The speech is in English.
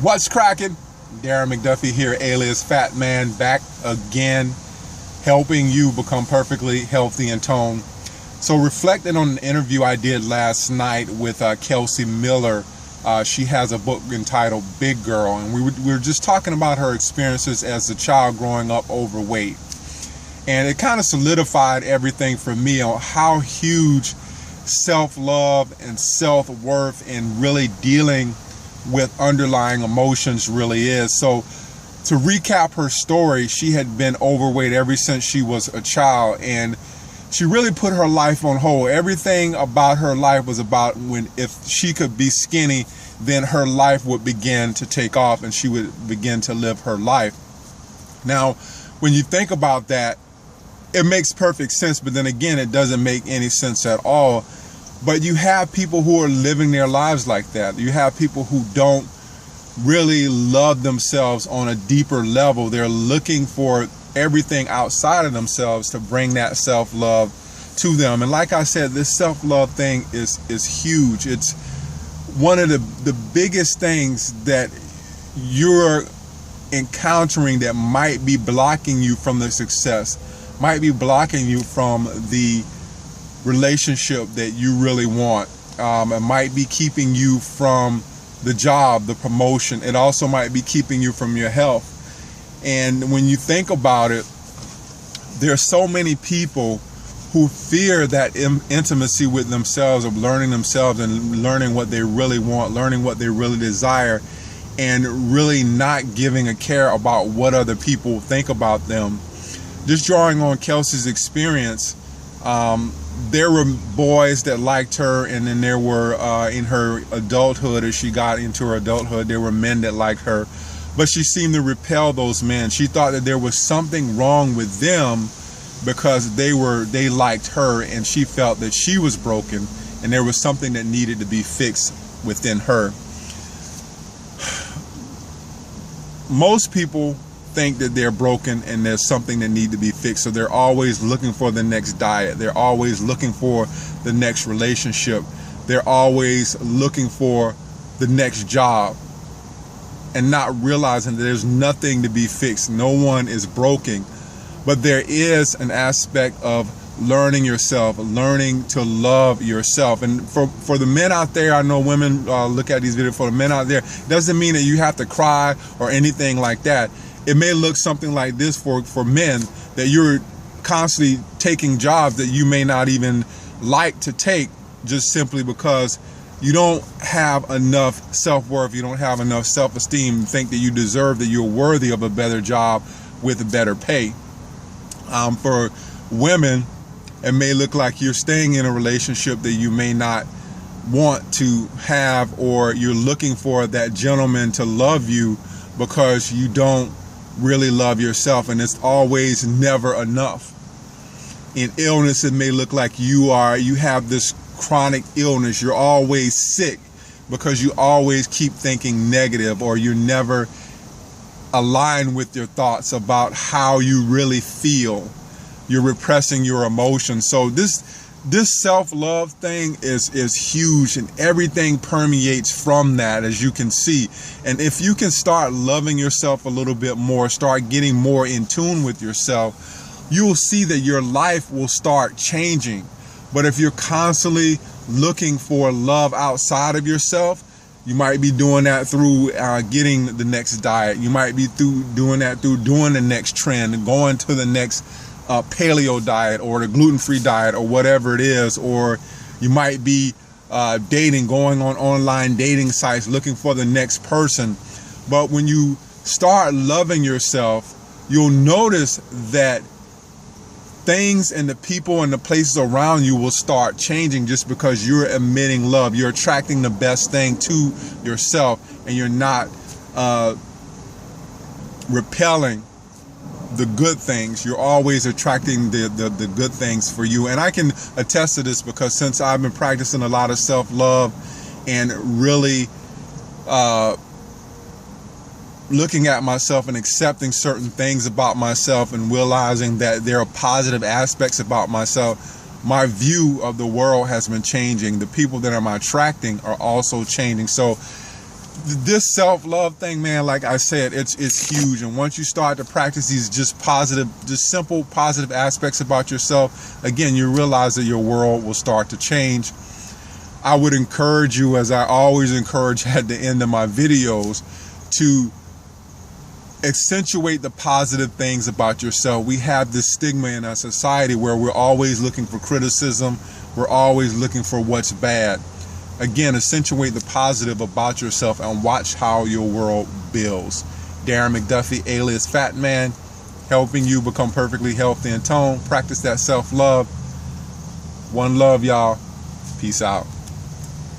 What's cracking? Darren McDuffie here, alias Fat Man, back again, helping you become perfectly healthy and toned. So reflecting on an interview I did last night with Kelsey Miller, she has a book entitled Big Girl, and we were just talking about her experiences as a child growing up overweight. And it kind of solidified everything for me on how huge self-love and self-worth and really dealing with underlying emotions really is. So to recap her story, she had been overweight ever since she was a child, and she really put her life on hold. Everything about her life was about if she could be skinny, then her life would begin to take off and she would begin to live her life. Now, when you think about that, it makes perfect sense, but then again, it doesn't make any sense at all. But you have people who are living their lives like that. You have people who don't really love themselves on a deeper level. They're looking for everything outside of themselves to bring that self-love to them. And like I said, this self-love thing is huge. It's one of the biggest things that you're encountering that might be blocking you from the success, might be blocking you from the relationship that you really want. It might be keeping you from the job, the promotion. It also might be keeping you from your health. And when you think about it, there are so many people who fear that intimacy with themselves, of learning themselves and learning what they really want, learning what they really desire, and really not giving a care about what other people think about them. Just drawing on Kelsey's experience, there were boys that liked her, and then there were, in her adulthood, as she got into her adulthood, there were men that liked her, but she seemed to repel those men. She thought that there was something wrong with them because they liked her, and she felt that she was broken, and there was something that needed to be fixed within her. Most people think that they're broken and there's something that needs to be fixed, so they're always looking for the next diet, they're always looking for the next relationship, they're always looking for the next job, and not realizing that there's nothing to be fixed. No one is broken, but there is an aspect of learning yourself, learning to love yourself. And for the men out there, I know women look at these videos. For the men out there, it doesn't mean that you have to cry or anything like that. It may look something like this for men, that you're constantly taking jobs that you may not even like to take, just simply because you don't have enough self-worth, you don't have enough self-esteem to think that you deserve, that you're worthy of a better job with better pay. For women, it may look like you're staying in a relationship that you may not want to have, or you're looking for that gentleman to love you because you don't really love yourself, and it's always never enough. In illness, it may look like you have this chronic illness. You're always sick because you always keep thinking negative, or you're never aligned with your thoughts about how you really feel. You're repressing your emotions. So this self-love thing is huge, and everything permeates from that, as you can see. And if you can start loving yourself a little bit more, start getting more in tune with yourself, you will see that your life will start changing. But if you're constantly looking for love outside of yourself, you might be doing that through getting the next diet. You might be doing that through doing the next trend, going to the next paleo diet or the gluten-free diet or whatever it is. Or you might be dating, going on online dating sites, looking for the next person. But when you start loving yourself, you'll notice that things and the people and the places around you will start changing, just because you're emitting love. You're attracting the best thing to yourself, and you're not repelling the good things. You're always attracting the good things for you. And I can attest to this, because since I've been practicing a lot of self-love and really looking at myself and accepting certain things about myself and realizing that there are positive aspects about myself, my view of the world has been changing. The people that I'm attracting are also changing. So this self-love thing, man, like I said, it's huge. And once you start to practice these just simple positive aspects about yourself, again, you realize that your world will start to change. I would encourage you, as I always encourage at the end of my videos, to accentuate the positive things about yourself. We have this stigma in our society where we're always looking for criticism. We're always looking for what's bad. Again, accentuate the positive about yourself and watch how your world builds. Darren McDuffie, alias Fat Man, helping you become perfectly healthy and toned. Practice that self-love. One love, y'all. Peace out.